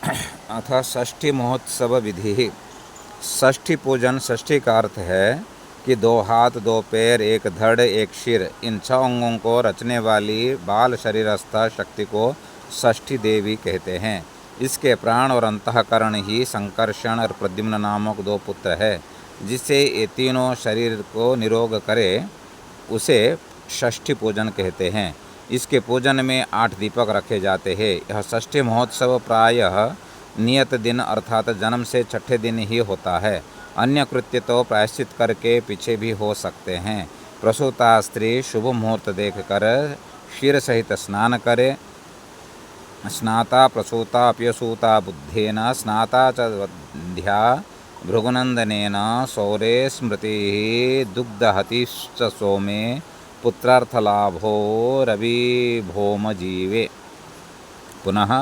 अथ षष्ठी महोत्सव विधि। षष्ठी पूजन, षष्ठी का अर्थ है कि 2 हाथ 2 पैर, 1 धड़ 1 सिर, इन 6 अंगों को रचने वाली बाल शरीरस्थ शक्ति को षष्ठी देवी कहते हैं। इसके प्राण और अंतःकरण ही संकर्षण और प्रद्युम्न नामक 2 पुत्र है। जिससे ये तीनों शरीर को निरोग करे उसे षष्ठी पूजन कहते हैं। इसके पूजन में 8 दीपक रखे जाते हैं। यह षष्ठी महोत्सव प्रायः नियत दिन अर्थात जन्म से 6ठे दिन ही होता है। अन्य कृत्य तो प्रायश्चित करके पीछे भी हो सकते हैं। प्रसूता स्त्री शुभ मुहूर्त देखकर क्षीर सहित स्नान करे। स्नाता प्रसूता अप्यसूता बुद्धेन, स्नाता च वध्या भृगुनंदनेन, सौरे स्मृति दुग्धहतिश्च सोमे, पुत्रार्थलाभो रवि भौम जीवे। पुनः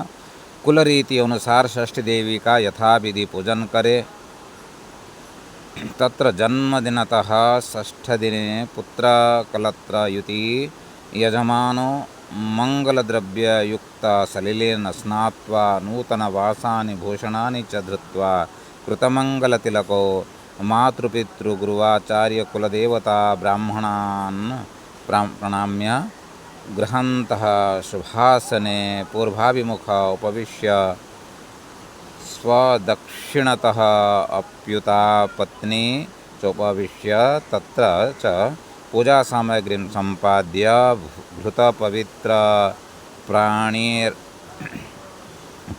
कुल रीति अनुसार षष्ठी देवी का यथाविधि पूजन करे। तत्र जन्मदिनतः षष्ठदिने पुत्रकलत्रयुति यजमानो मंगलद्रव्ययुक्त सलिलेन स्नात्वा नूतनवासानि भूषणानि च धृत्वा कृतमंगलतिलको मातृपितृगुरुवाचार्य कुलदेवता ब्राह्मणान् प्रणम्य गृहन्तः शुभासने पूर्वाभिमुख उपविश्य स्वदक्षिणतः अप्युता पत्नी चोपविश्य तत्र च पूजा सामग्रीं सम्पाद्य घृतपवित्र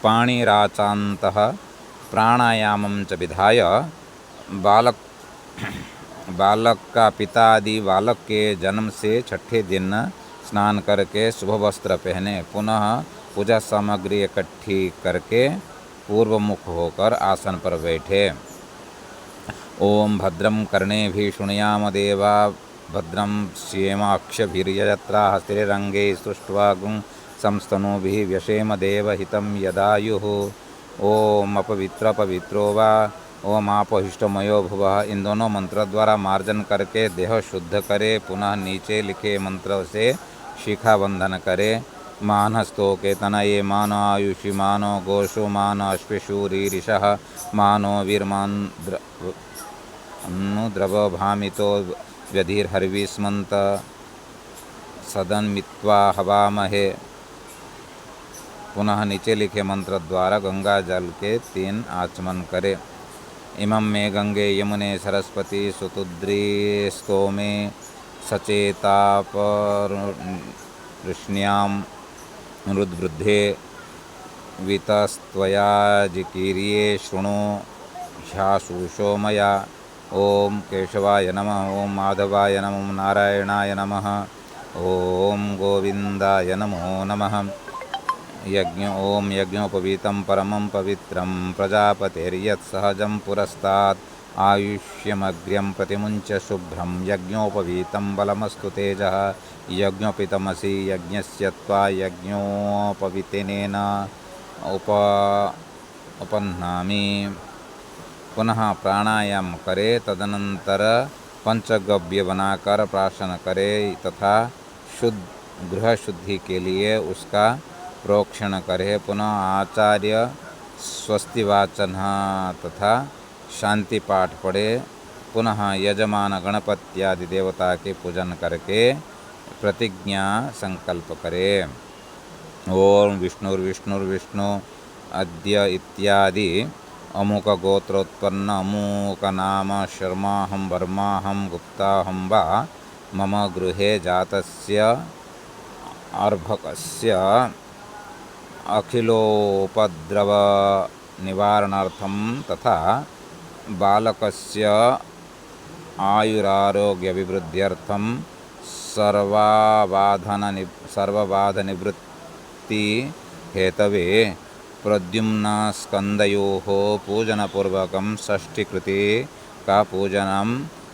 पाणिराचान्तः प्राणायामं च विधाय बालक का पिता आदि बालक के जन्म से 6ठे दिन स्नान करके शुभ वस्त्र पहने। पुनः पूजा सामग्री इकट्ठी करके पूर्वमुख होकर आसन पर बैठे। ओम भद्रं कर्णेभिः शृणुयाम देवा, भद्रं श्येमाक्षभिर्यजत्राः स्थिरैरङ्गैः स्तुष्ट्वा गुं संस्तनूभिः व्यशेम देवहितं यदायुः। ओम अपवित्र पवित्रो वा, ओम आपहिष्टमयो भुवः। इन दोनों मंत्र द्वारा मार्जन करके देह शुद्ध करे। पुनः नीचे लिखे मंत्र से शिखा बंधन करे। मानस्तो केतनये मानो आयुषि मानो गोषो मानो अश्विशूरीरिषः मानो वीरमान द्रवभामितो व्यधिर्हर्विस्मन्त सदन्मित्वा हवामहे। पुनः नीचे लिखे मंत्र द्वारा गंगा जल के 3 आचमन करे। इमं मे गंगे यमुने सरस्वती सुतुद्री स्तोमे सचेताप ऋष्ण्यां रुद्वृद्धे वितस्त्वया जिकीर्ये शृणु ह्याशुषो मया। ओम केशवाय नमः, ओम माधवाय नमः, ओम नारायणाय नमः, ओम गोविंदाय नमो नमः। ओम यज्ञोपवीतं परमं पवित्रं प्रजापतेर्यत्सहजं पुरस्तात् आयुष्यमग्र्यं प्रतिमुञ्च शुभ्रं यज्ञोपवीतं बलमस्तु तेजः यज्ञोपितमसि यज्ञस्य त्वा यज्ञोपवीतेनेन उपन्नामि। पुनः प्राणायाम करे। तदनंतर पंचगव्य बनाकर प्राशन करे तथा गृह शुद्धि के लिए उसका प्रोक्षण करे। पुनः आचार्य स्वस्तिवाचन तथा शांति पाठ पढ़े। पुनः यजमान गणपत्यादि देवता के पूजन करके प्रतिज्ञा संकल्प करे। ओम विष्णुर्विष्णुर्विष्णु अद्य इत्यादि अमुक गोत्रोत्पन्न अमुक नाम शर्माहं वर्माहं गुप्ताहं वा मम गृहे जातस्य अर्भकस्य अखिलोपद्रव निवारणार्थं तथा बालकस्य आयुरारोग्यभिवृद्ध्यर्थं सर्वबाधनिवृत्ति हेतवे प्रद्युम्नस्कन्धयोः पूजनपूर्वकं षष्ठीकृति का पूजनं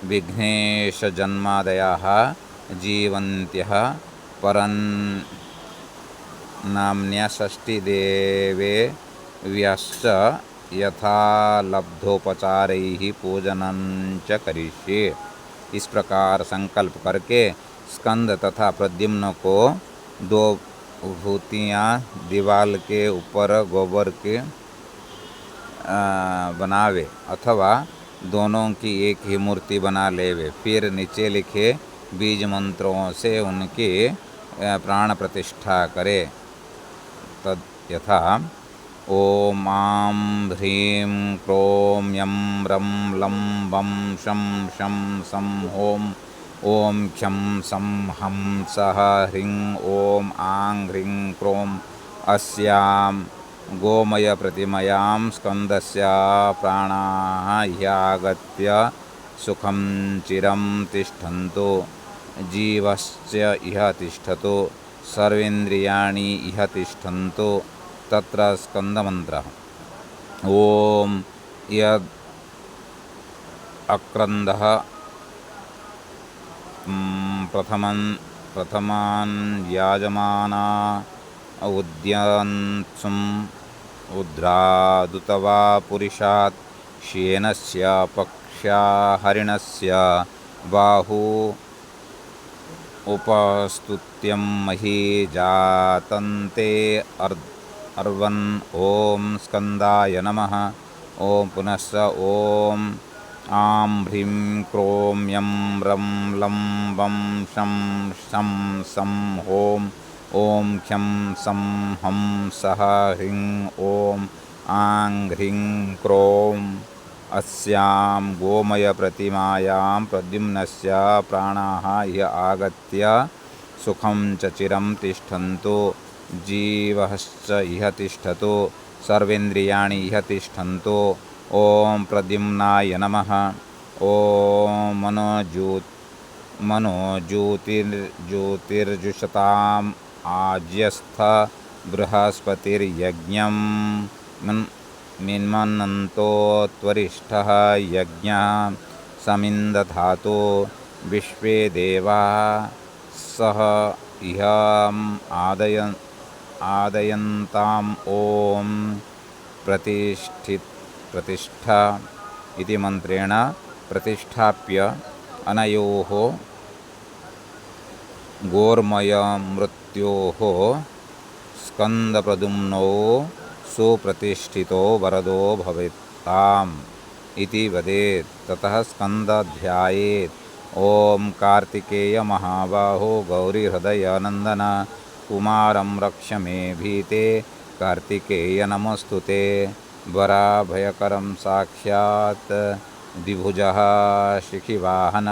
विघ्नेशजन्मादयः जीवन्त्यः परन्नाम्न्या षष्ठीदेवे व्याश्च यथालब्धोपचारैः पूजनञ्च करिष्ये। इस प्रकार संकल्प करके स्कंद तथा प्रद्युम्न को 2 भूतियाँ दीवाल के ऊपर गोबर के बनावे अथवा दोनों की एक ही मूर्ति बना लेवे। फिर नीचे लिखे बीज मंत्रों से उनकी प्राण प्रतिष्ठा करे। तद यथा ओम आं ह्रीं क्रों यं रं लं वं शं शं सं हों ओं क्षं सं हं सः ह्रीं ओम आं ह्रीं क्रों अस्यां गोमय प्रतिमयां स्कंदस्य प्राणाः ह्यागत्य सुखं चिरं तिष्ठन्तु जीवश्च इह तिष्ठतु सर्वेन्द्रियाणि इह तिष्ठन्तु। तत्र स्कंदमन्त्रः। ओम यद् अक्रन्दः प्रथमान् याजमाना उद्यन्सुम् उद्रादुतवा पुरुषात् श्येनस्य पक्षा हरिणस्य बाहु उपस्तुत्यं मही जातन्ते अर्वन् ओम स्कंदाय नमः। ओम पुनश्च ओम आं ह्रीं क्रों यं रं लं वं शं शं सं हों ओं क्षं सं हं सः ह्रीं ओम आं ह्रीं क्रों अस्यां गोमय प्रतिमायां प्रद्युम्नस्य प्राणाः ह्य आगत्य सुखं च चिरं तिष्ठन्तु जीवश्च इह तिष्ठतु सर्वेन्द्रियाणि इह तिष्ठन्तु। ओम प्रद्युम्नाय नमः। ओम मनोज्योतिर्जुषताम् आज्यस्थ बृहस्पतिर्यज्ञं मिन्मन्तो त्वरिष्ठः यज्ञः समिन्दधातु विश्वे देवाः सह इहम् आदयन्ताम् ओम प्रतिष्ठा इति मंत्रेण प्रतिष्ठाप्य अनयोः गोर्मयमृत्योः स्कन्दप्रद्युम्नो सुप्रतिष्ठितो वरदो भवेत्ताम् इति वदेत्। ततः स्कन्दाध्यायेत्। ओम कार्तिकेय महाबाहो गौरीहृदयनन्दन कुमारं रक्ष मे भीते कार्तिकेय नमस्तुते। वराभयकरं साक्षात् द्विभुजः शिखिवाहन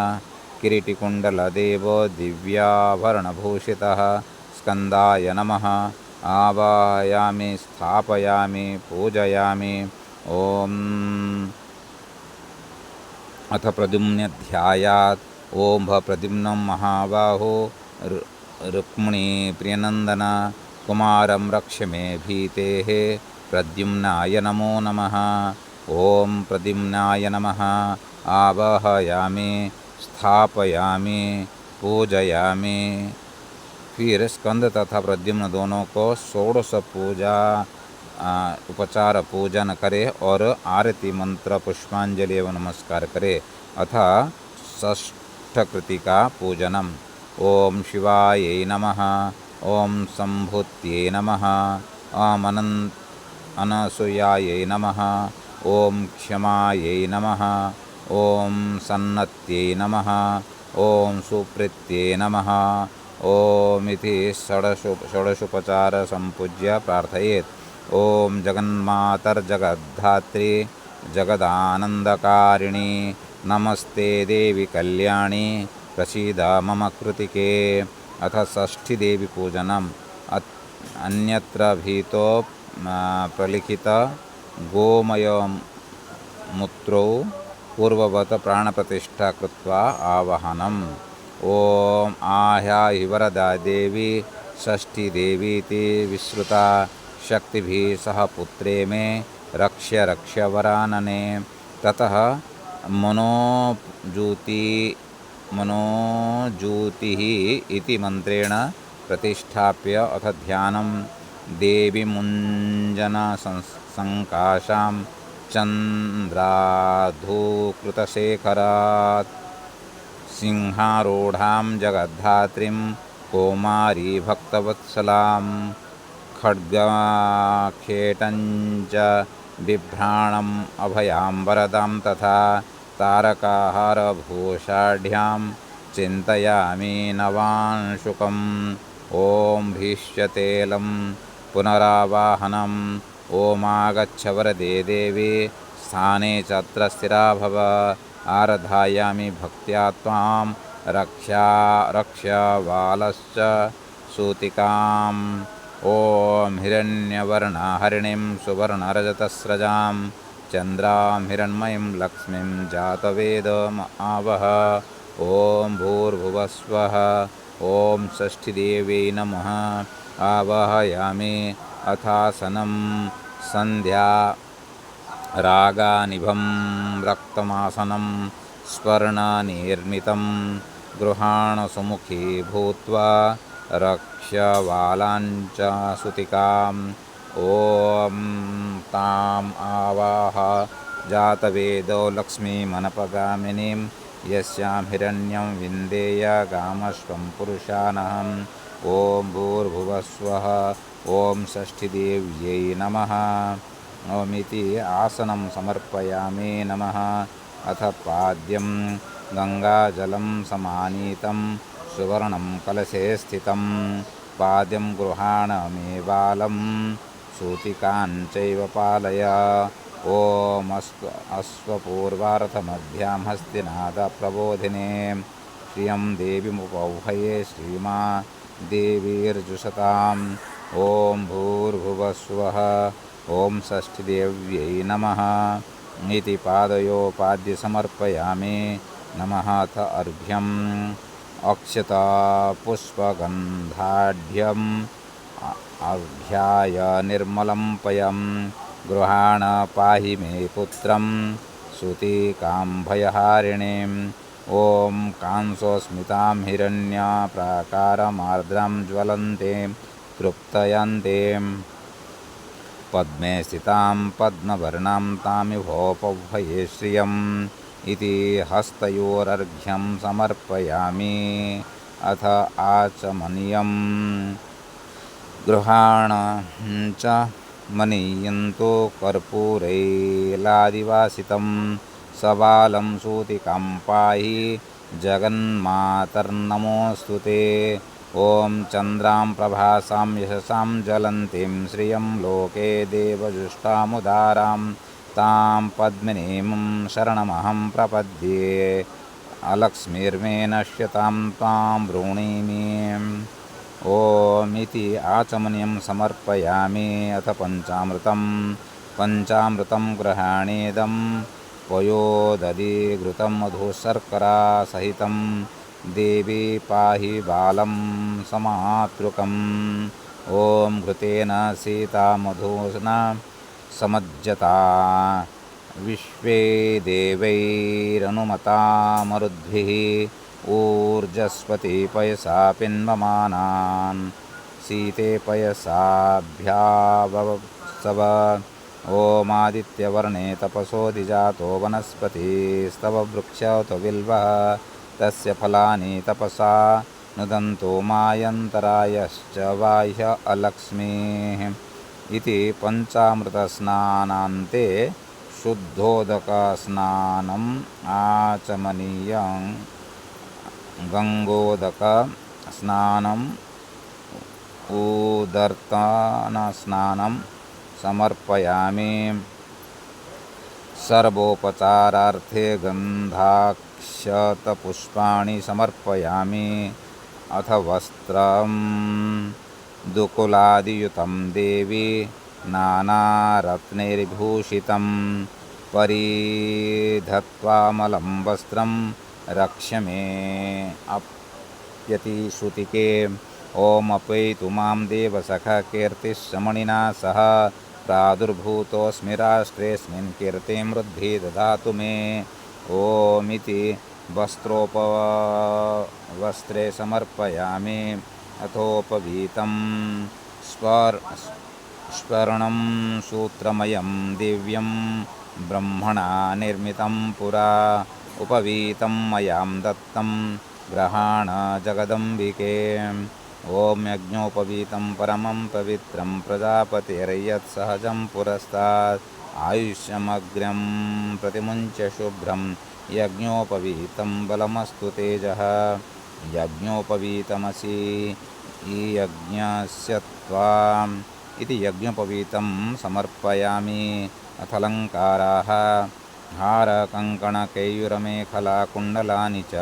किरीटिकुण्डलदेव दिव्याभरणभूषितः स्कन्दाय नमः। आवाहयामि स्थापयामि पूजयामि। ओम अथ प्रद्युम्नाध्यायात्। ओम प्रद्युम्नं महाबाहो रुक्मिणी प्रियनन्दन कुमारं रक्ष मे भीतेः प्रद्युम्नाय नमो नमः। ओम प्रद्युम्नाय नमः। आवाहयामि स्थापयामि पूजयामि। फिर स्कंद तथा प्रद्युम्न दोनों को षोडश पूजा उपचार पूजन करे और आरती मंत्र पुष्पांजलि एवं नमस्कार करे। अथ षष्ठ कृतिका पूजनम। ओम शिवायै नमः। ओम संभूत्यै नमः। ओम अनसूयायै नमः। ओम क्षमायै नमः। ओम सन्नत्यै नमः। ओम सुप्रीत्यै नमः। ओम इति षोडशोपचार संपूज्य प्रार्थयेत्। ओम जगन्मातर्जगद्धात्री जगदानंदकारिणी नमस्ते देवी कल्याणी प्रसीद मम कृतिके। अथ षष्ठी देवी पूजनम। अन्यत्र भीतो प्रलिखित गोमय मूत्रौ पूर्ववत प्राणप्रतिष्ठा कृत्वा आवाहनम्। ओम आह्याहि वरदा देवी षष्ठी देवीति विश्रुता शक्तिभिः सह पुत्रे मे रक्ष्य रक्ष्य वरानने। ततः मनोज्योतिः इति मंत्रेण प्रतिष्ठाप्य अथ ध्यानं देवीमुञ्जनसङ्काशां चन्द्राधूकृतशेखरात् सिंहारूढां जगद्धात्रीं कौमारी भक्तवत्सलां खड्गखेटञ्च बिभ्राणम् अभयां वरदां तथा तारकाहारभूषाढ्यां चिन्तयामि नवांशुकम्। ॐ भीष्यतेलं पुनरावाहनम्। ओमागच्छ वरदे देवी स्थाने चत्र स्थिरा भव। आराधयामि भक्त्या त्वां रक्ष्यवालश्च सूतिकाम्। ॐ हिरण्यवर्णहरिणीं सुवर्णरजतस्रजां चन्द्रां हिरण्मयीं लक्ष्मीं जातवेदमावह। ॐ भूर्भुवस्वः। ॐ षष्ठीदेव्यै नमः। आवाहयामि अथासनं सन्ध्या रागानिभं रक्तमासनं स्वर्णनिर्मितं गृहाण सुमुखी भूत्वा रक्ष्यवालाञ्च सुतिकाम्। ॐ ताम् आवाह जातवेदो लक्ष्मीमनपगामिनीं यस्यां हिरण्यं विन्देय गामश्वं पुरुषानहम्। ॐ भूर्भुवस्वः। ॐ षष्ठीदेव्यै नमः। ओमिति आसनं समर्पयामि नमः। अथ पाद्यं गङ्गाजलं समानीतं सुवर्णं कलशे स्थितं पाद्यं गृहाणामि बालं सूतिकाञ्चैव पालय। ॐ अश्वपूर्वार्थमध्यां हस्तिनादप्रबोधिने श्रियं देवीमुपौहये श्रीमा देवीर्जुषताम्। ॐ भूर्भुवस्वः। ॐ षष्ठीदेव्यै नमः। इति पादयोपाद्य समर्पयामि नमः। अथ अर्घ्यम् अक्षतापुष्पगन्धाढ्यम् अर्घ्याय निर्मलं पयं गृहाण पाहि मे पुत्रं सूतिकां भयहारिणीम्। ॐ कांसोस्मितां हिरण्यप्राकारमार्द्रां ज्वलन्तीं तृप्तयन्तीं पद्मे स्थितां पद्मवर्णां तामिभोपह्वये श्रियम्। इति हस्तयोरर्घ्यं समर्पयामि। अथ आचमनीयं गृहाण च मनीयन्तो कर्पूरैलादिवासितं सबालं सूतिकां पाहि जगन्मातर्नमोऽस्तु ते। ॐ चन्द्रां प्रभासां यशसां ज्वलन्तीं श्रियं लोके देवजुष्टामुदारां तां पद्मिनीं शरणमहं प्रपद्ये। अलक्ष्मीर्मे नश्यतां त्वां वृणीमि। ॐ इति आचमनीयं समर्पयामि। अथ पञ्चामृतं गृहाणेदं पयोदधिघृतं मधुशर्करासहितं देवी पाहि बालं समातृकम्। ॐ घृतेन सीतामधुना समज्जता विश्वे देवैरनुमता मरुद्भिः ऊर्जस्वती पयसा पिन्वमानान् सीते पयसाभ्यावत्सव। ॐ तपसोऽधिजातो वनस्पतिस्तव वृक्षतो बिल्वः तस्य फलानि तपसा नुदन्तो मायन्तरायश्च बाह्य अलक्ष्मीः। इति पञ्चामृतस्नानान्ते शुद्धोदकस्नानम् आचमनीयं। गङ्गोदकस्नानम् उदर्तनस्नानं समर्पयामि। सर्वोपचारार्थे गन्धाक्षतपुष्पाणि समर्पयामि। अथ वस्त्रं दुकुलादियुतं देवी नानारत्नैर्भूषितं परिधत्वामलं वस्त्रं रक्ष्य मे अप्यतिश्रुतिके। ॐ अपैतु मां देवसखा कीर्तिश्रमणिना सह प्रादुर्भूतोऽस्मि राष्ट्रेऽस्मिन् कीर्तिमृद्धिः ददातु मे। ॐ इति वस्त्रे समर्पयामि। अथोपवीतं स्वर्णं सूत्रमयं दिव्यं ब्रह्मणा निर्मितं पुरा उपवीतं मयां दत्तं ग्रहाण जगदम्बिके। ॐ यज्ञोपवीतं परमं पवित्रं प्रजापतिर्यत्सहजं पुरस्तात् आयुष्यमग्र्यं प्रतिमुञ्च शुभ्रं यज्ञोपवीतं बलमस्तु तेजः यज्ञोपवीतमसि यज्ञस्य त्वाम् इति यज्ञोपवीतं समर्पयामि। अथलङ्काराः हारकङ्कणकेयूरमेखला कुण्डलानि च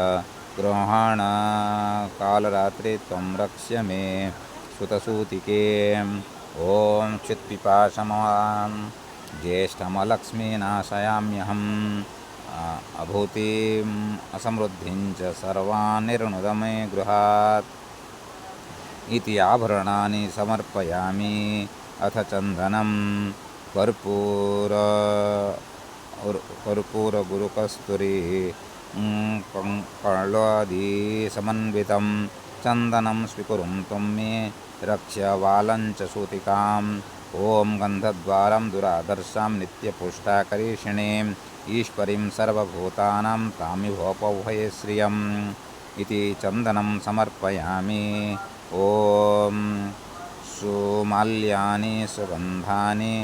ग्रहाणकालरात्रि त्वं रक्ष्य मे सुतसूतिके। ॐ चित्पिपाशमां ज्येष्ठमलक्ष्मीनाशयाम्यहम् अभूतिम् असमृद्धिं च सर्वान् निर्णुद मे गृहात् इति आभरणानि समर्पयामि। अथ चन्दनं कर्पूरगुरुकस्तूरी कळादि समन्वितं चन्दनं स्वीकुरुं त्वं मे रक्ष्य वालञ्च सूतिकाम्। ॐ गन्धद्वारं दुरादर्शां नित्यपुष्टाकरीषिणीम् ईश्वरीं सर्वभूतानां तामिभोपौभये श्रियम् इति चन्दनं समर्पयामि। ॐ सुमाल्यानि सुगन्धानि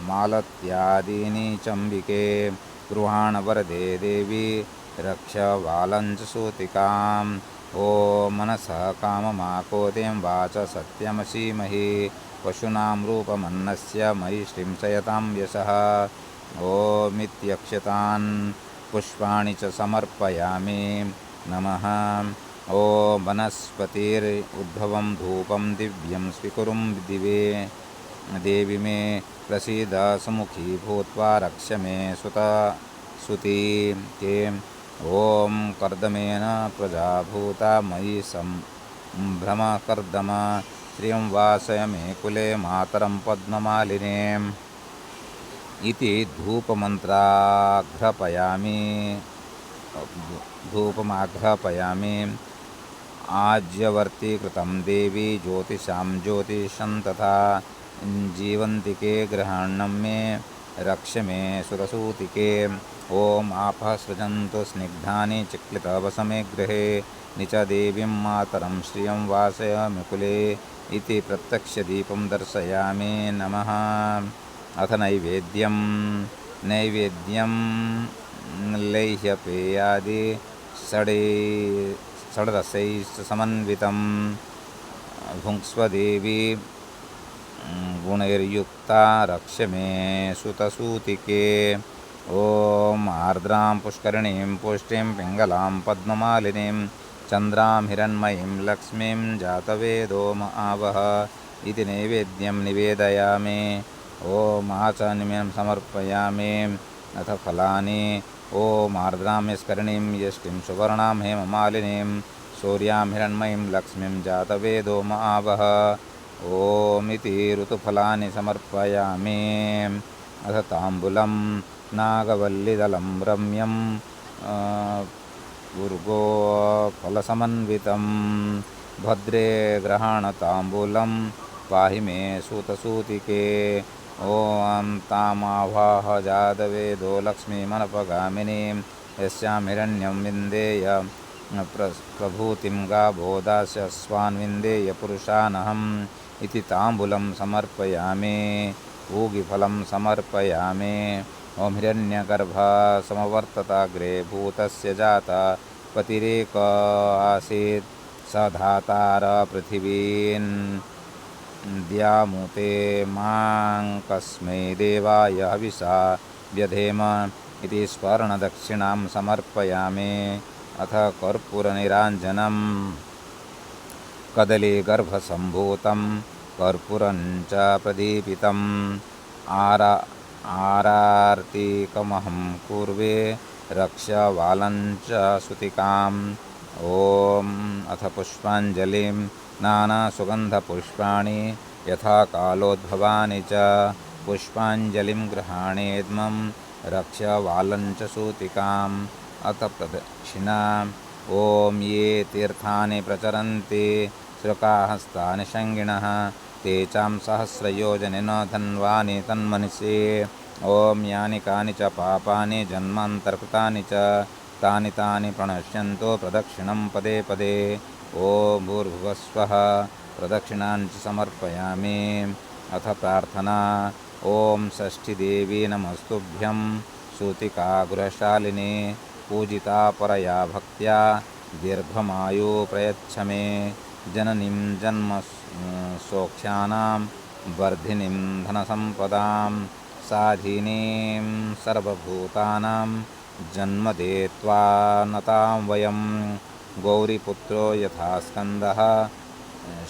मालत्यादीनि चम्बिके गृहाण वरदे देवी रक्ष वालञ्च सूतिकाम्। ॐ मनसः काममाकोतिं वाच सत्यमसीमहि पशूनां रूपमन्नस्य मयि श्रींसयतां यशः। ओमित्यक्षतान् पुष्पाणि च समर्पयामि। नमः। ॐ वनस्पतिरुद्भवं धूपं दिव्यं स्वीकुरुं दिवे देवी मे प्रसीद सुमुखी भूत्वा रक्ष मे सुतीके। ॐ कर्दमेन प्रजाभूता मयि सम्भ्रमकर्दम श्रियं वासय मे कुले मातरं पद्ममालिनीम् इति धूपमाघ्रापयामि। आज्यवर्तीकृतं देवी ज्योतिषां ज्योतिषं तथा जीवन्तिके गृहाणं मे रक्ष मे सुरसूतिके। ॐ आपः सृजन्तु स्निग्धानि चिक्लितवसमे गृहे निच देवीं मातरं श्रियं वासय मुकुले इति प्रत्यक्षदीपं दर्शयामि। नमः। अथ नैवेद्यं लेह्यपेयादि षड्रसैः समन्वितं भुङ्क्ष्वदेवी गुणैर्युक्ता रक्ष मे सुतसूतिके। ॐ आर्द्रां पुष्करिणीं पुष्टिं पिङ्गलां पद्ममालिनीं चन्द्रां हिरण्मयीं लक्ष्मीं जातवेदो आवह इति नैवेद्यं निवेदयामि। ॐ आचमनीयं समर्पयामि। अथ फलानि ॐ आर्द्रां यस्करिणीं यष्टिं सुवर्णां हेममालिनीं सूर्यां हिरण्मयीं लक्ष्मीं जातवेदो आवह। ॐ इति ऋतुफलानि समर्पयामि। अथ ताम्बूलं नागवल्लिदलं रम्यं पूर्गोफलसमन्वितं भद्रे ग्रहाणताम्बूलं पाहि मे सुतसूतिके। ॐ तामावाह जातवेदो लक्ष्मीमनपगामिनीं यस्यां हिरण्यं विन्देय प्रभूतिं गावो दास्यस्वान् विन्देय पुरुषानहम् इति ताम्बूलं समर्पयामि। पूगिफलं समर्पयामि। ॐ हिरण्यगर्भः समवर्तताग्रे भूतस्य जाता पतिरेक आसीत् स धातार पृथिवीन् द्यामुते मां कस्मै देवाय हविषा व्यधेम इति स्वर्णदक्षिणां समर्पयामि। अथ कर्पूरनिराञ्जनं कदलीगर्भसम्भूतं कर्पूरं च प्रदीपितम् आरार्तिकमहं कुर्वे रक्ष वालञ्च सुतिकाम्। ॐ अथ पुष्पाञ्जलिं नानासुगन्धपुष्पाणि यथा कालोद्भवानि च पुष्पाञ्जलिं गृहाणेद्मं रक्ष वालञ्च सूतिकाम्। अथ प्रदक्षिणा ॐ ये तीर्थानि प्रचरन्ति श्रुकाहस्तानि शङ्गिणः ते चां सहस्रयोजनिनो धन्वानि तन्मनसि। ॐ यानि कानि च पापानि जन्मान्तर्कृतानि च तानि तानि प्रणश्यन्तो प्रदक्षिणं पदे पदे। ॐ भूर्भुवः स्वः प्रदक्षिणां च समर्पयामि। अथ प्रार्थना ॐ षष्ठीदेवी नमस्तुभ्यं सूतिका गृहशालिनी पूजिता परया भक्त्या दीर्घमायु प्रयच्छ मे जननीं जन्म सौख्यानां वर्धिनीं धनसम्पदां साधिनीं सर्वभूतानां जन्मदे त्वानतां वयं गौरीपुत्रो यथा स्कन्दः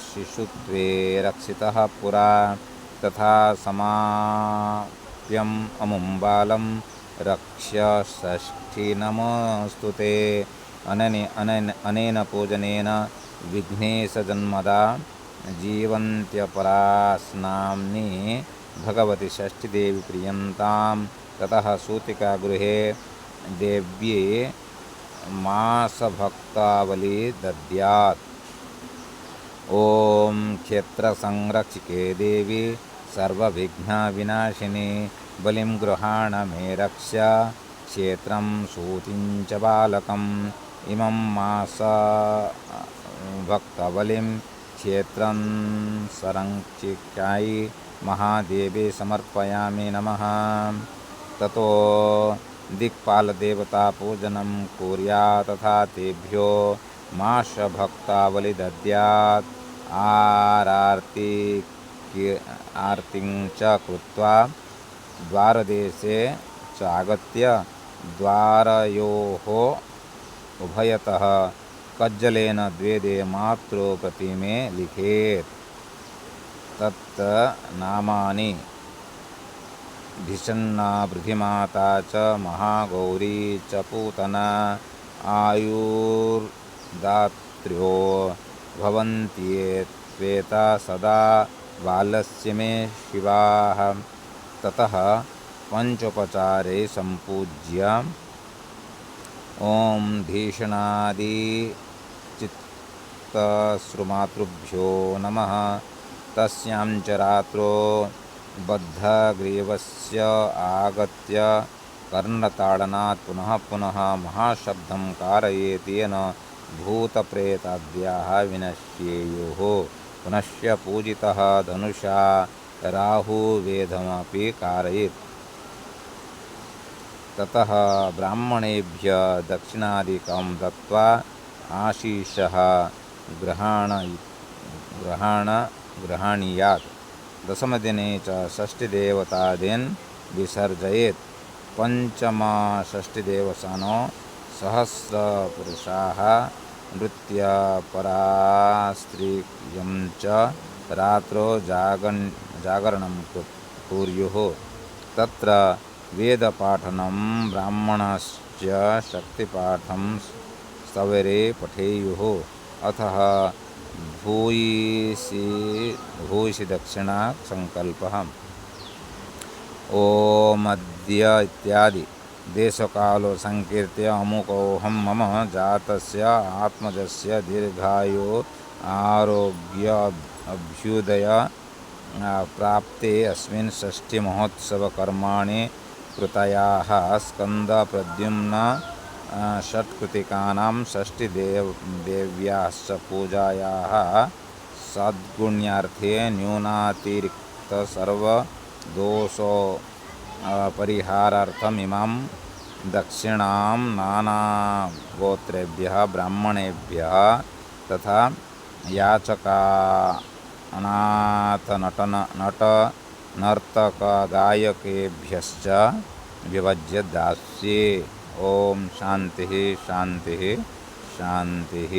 शिशुत्वे रक्षितः पुरा तथा समाप्यम् अमुं बालं रक्ष्य षष्ठीनमोऽस्तुते। अनेन पूजनेन विघ्नेशजन्मदा जीवन्त्यपरास्नाम्नि भगवती षष्ठीदेवी प्रियन्तां। ततः सूतिकागृहे देव्ये मासभक्तावली दद्यात्। ॐ क्षेत्रसंरक्षिके देवी सर्वविघ्नविनाशिनी बलिं गृहाण मे रक्ष क्षेत्रं सूतिं च बालकम् इमं मासभक्तबलिं क्षेत्रं संरक्षिकायै महादेवी समर्पयामि नमः। ततो दिक्पालदेवतापूजनं कुर्यात् तथा तेभ्यो मासभक्तावली दद्यात्। आरतिं च कृत्वा द्वारदेशे च आगत्य द्वारयोः उभयतः कज्जलेन द्वे मातृप्रतिमे लिखेत्। तत् नामानि धिषण्णा बृधिमाता च महागौरी च पूतना आयुर्दात्र्यो भवन्त्येत्वेता सदा बालस्य मे शिवाः। ततः पंचोपचारे सम्पूज्य ॐ धीषणादिचित्तश्रुमातृभ्यो नमः। तस्यां च रात्रौ बद्धग्रीवस्य आगत्य कर्णताडनात् पुनः पुनः महाशब्दं कारयेत् येन भूतप्रेताद्याः विनश्येयुः। पुनश्च पूजितः धनुषा राहुवेदमपि कारयेत्। ततः ब्राह्मणेभ्यः दक्षिणादिकं दत्त्वा आशीषः गृहाणीयात्। दशमदिने च षष्ठीदेवतादीन् विसर्जयेत्। पंचमषष्ठीदिवसानो सहस्रपुरुषाः नृत्यपरास्त्रियं च रात्रौ जागरणं कुर्युः। तत्र वेदपाठनं ब्राह्मणश्च शक्तिपाठं सविरे पठेयुः। अतः भूयसी दक्षिणा संकल्पः। ॐ अद्य इत्यादि देशकालो संकीर्त्य अमुकोऽहं मम जातस्य आत्मजस्य दीर्घायु आरोग्य अभ्युदय प्राप्ते अस्मिन् षष्ठीमहोत्सवकर्माणि कृतयाः स्कन्दप्रद्युम्न षट्कृतिकानां षष्ठीदेव्याश्च पूजायाः सद्गुण्यार्थे न्यूनातिरिक्तसर्वदोषो परिहारार्थमिमां दक्षिणां नानागोत्रेभ्यः ब्राह्मणेभ्यः तथा याचकानाथनटनर्तकगायकेभ्यश्च विभज्य दास्ये। ॐ शान्तिः शान्तिः शान्तिः।